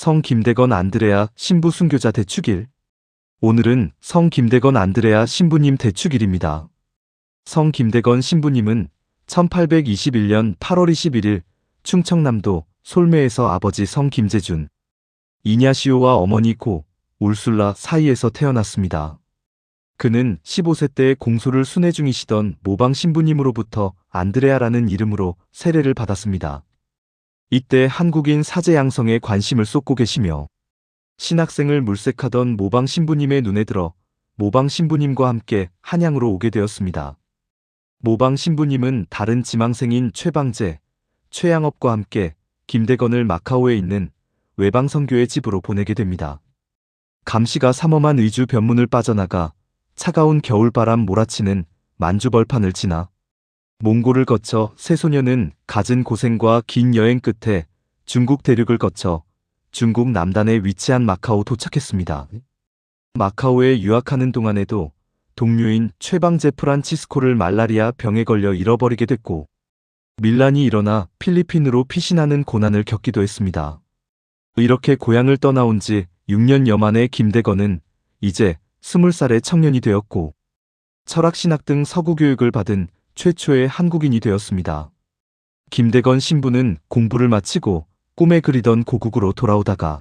성 김대건 안드레아 신부 순교자 대축일. 오늘은 성 김대건 안드레아 신부님 대축일입니다. 성 김대건 신부님은 1821년 8월 21일 충청남도 솔매에서 아버지 성 김재준, 이냐시오와 어머니 고 울술라 사이에서 태어났습니다. 그는 15세 때 공소를 순회 중이시던 모방 신부님으로부터 안드레아라는 이름으로 세례를 받았습니다. 이때 한국인 사제 양성에 관심을 쏟고 계시며 신학생을 물색하던 모방 신부님의 눈에 들어 모방 신부님과 함께 한양으로 오게 되었습니다. 모방 신부님은 다른 지망생인 최방재, 최양업과 함께 김대건을 마카오에 있는 외방선교의 집으로 보내게 됩니다. 감시가 삼엄한 의주 변문을 빠져나가 차가운 겨울바람 몰아치는 만주벌판을 지나 몽골을 거쳐 새소년은 갖은 고생과 긴 여행 끝에 중국 대륙을 거쳐 중국 남단에 위치한 마카오 도착했습니다. 마카오에 유학하는 동안에도 동료인 최방재 프란치스코를 말라리아 병에 걸려 잃어버리게 됐고 밀란이 일어나 필리핀으로 피신하는 고난을 겪기도 했습니다. 이렇게 고향을 떠나온 지 6년여 만에 김대건은 이제 20살의 청년이 되었고 철학신학 등 서구 교육을 받은 최초의 한국인이 되었습니다. 김대건 신부는 공부를 마치고 꿈에 그리던 고국으로 돌아오다가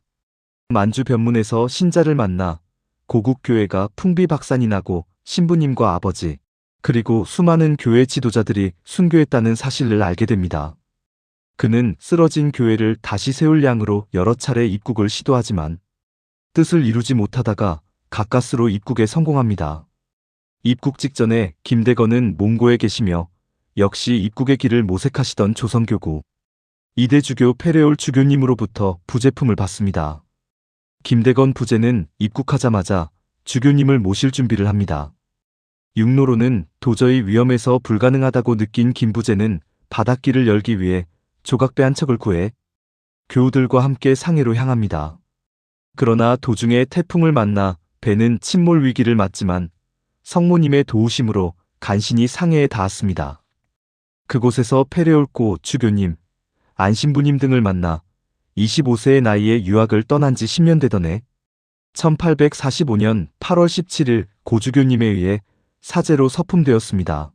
만주 변문에서 신자를 만나 고국 교회가 풍비박산이 나고 신부님과 아버지 그리고 수많은 교회 지도자들이 순교했다는 사실을 알게 됩니다. 그는 쓰러진 교회를 다시 세울 양으로 여러 차례 입국을 시도하지만 뜻을 이루지 못하다가 가까스로 입국에 성공합니다. 입국 직전에 김대건은 몽고에 계시며 역시 입국의 길을 모색하시던 조선교구 이대주교 페레올 주교님으로부터 부제품을 받습니다. 김대건 부제는 입국하자마자 주교님을 모실 준비를 합니다. 육로로는 도저히 위험해서 불가능하다고 느낀 김 부제는 바닷길을 열기 위해 조각배 한 척을 구해 교우들과 함께 상해로 향합니다. 그러나 도중에 태풍을 만나 배는 침몰 위기를 맞지만 성모님의 도우심으로 간신히 상해에 닿았습니다. 그곳에서 페레올고 주교님, 안신부님 등을 만나 25세의 나이에 유학을 떠난 지 10년 되던 해 1845년 8월 17일 고주교님에 의해 사제로 서품되었습니다.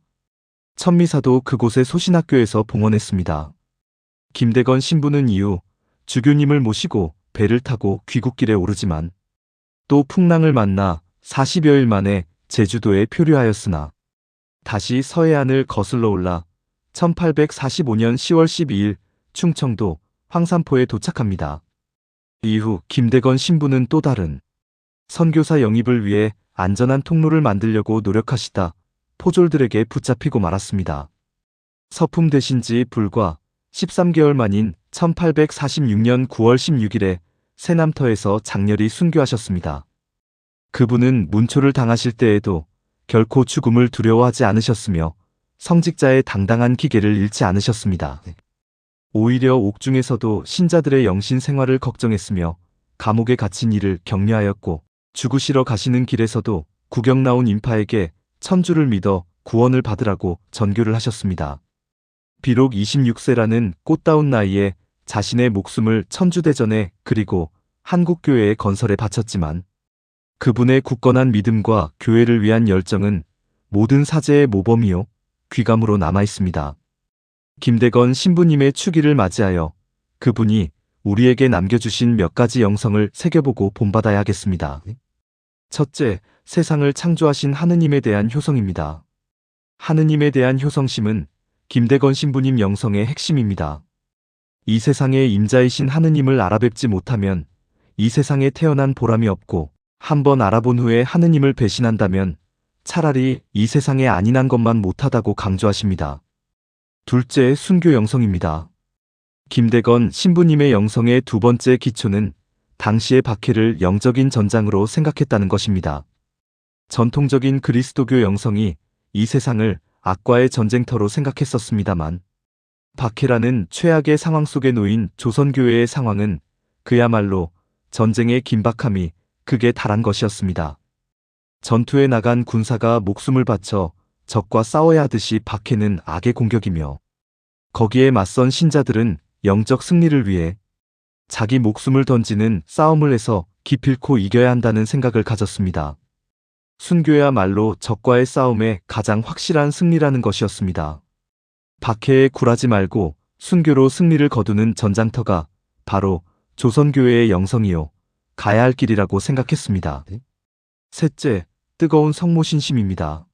천미사도 그곳의 소신학교에서 봉헌했습니다. 김대건 신부는 이후 주교님을 모시고 배를 타고 귀국길에 오르지만 또 풍랑을 만나 40여일 만에 제주도에 표류하였으나 다시 서해안을 거슬러 올라 1845년 10월 12일 충청도 황산포에 도착합니다. 이후 김대건 신부는 또 다른 선교사 영입을 위해 안전한 통로를 만들려고 노력하시다 포졸들에게 붙잡히고 말았습니다. 서품되신 지 불과 13개월 만인 1846년 9월 16일에 새남터에서 장렬히 순교하셨습니다. 그분은 문초를 당하실 때에도 결코 죽음을 두려워하지 않으셨으며 성직자의 당당한 기계를 잃지 않으셨습니다. 오히려 옥중에서도 신자들의 영신 생활을 걱정했으며 감옥에 갇힌 이를 격려하였고 죽으시러 가시는 길에서도 구경 나온 인파에게 천주를 믿어 구원을 받으라고 전교를 하셨습니다. 비록 26세라는 꽃다운 나이에 자신의 목숨을 천주대전에 그리고 한국교회의 건설에 바쳤지만 그분의 굳건한 믿음과 교회를 위한 열정은 모든 사제의 모범이요 귀감으로 남아있습니다. 김대건 신부님의 축일을 맞이하여 그분이 우리에게 남겨주신 몇 가지 영성을 새겨보고 본받아야 하겠습니다. 첫째, 세상을 창조하신 하느님에 대한 효성입니다. 하느님에 대한 효성심은 김대건 신부님 영성의 핵심입니다. 이 세상의 임자이신 하느님을 알아뵙지 못하면 이 세상에 태어난 보람이 없고 한번 알아본 후에 하느님을 배신한다면 차라리 이 세상에 안인한 것만 못하다고 강조하십니다. 둘째, 순교 영성입니다. 김대건 신부님의 영성의 두 번째 기초는 당시의 박해를 영적인 전장으로 생각했다는 것입니다. 전통적인 그리스도교 영성이 이 세상을 악과의 전쟁터로 생각했었습니다만 박해라는 최악의 상황 속에 놓인 조선교회의 상황은 그야말로 전쟁의 긴박함이 극에 달한 것이었습니다. 전투에 나간 군사가 목숨을 바쳐 적과 싸워야 하듯이 박해는 악의 공격이며 거기에 맞선 신자들은 영적 승리를 위해 자기 목숨을 던지는 싸움을 해서 기필코 이겨야 한다는 생각을 가졌습니다. 순교야말로 적과의 싸움에 가장 확실한 승리라는 것이었습니다. 박해에 굴하지 말고 순교로 승리를 거두는 전장터가 바로 조선교회의 영성이요, 가야 할 길이라고 생각했습니다. 셋째, 뜨거운 성모 신심입니다.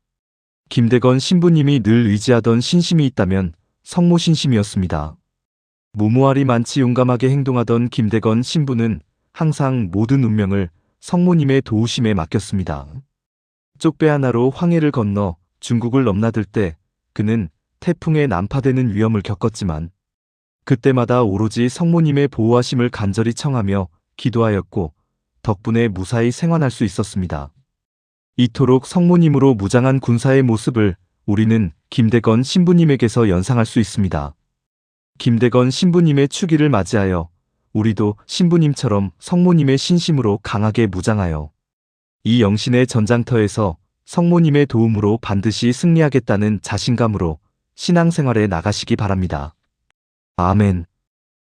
김대건 신부님이 늘 의지하던 신심이 있다면 성모 신심이었습니다. 무모하리 많지 용감하게 행동하던 김대건 신부는 항상 모든 운명을 성모님의 도우심에 맡겼습니다. 쪽배 하나로 황해를 건너 중국을 넘나들 때 그는 태풍에 난파되는 위험을 겪었지만 그때마다 오로지 성모님의 보호하심을 간절히 청하며 기도하였고 덕분에 무사히 생還할 수 있었습니다. 이토록 성모님으로 무장한 군사의 모습을 우리는 김대건 신부님에게서 연상할 수 있습니다. 김대건 신부님의 추기를 맞이하여 우리도 신부님처럼 성모님의 신심으로 강하게 무장하여 이 영신의 전장터에서 성모님의 도움으로 반드시 승리하겠다는 자신감으로 신앙생활에 나가시기 바랍니다. 아멘.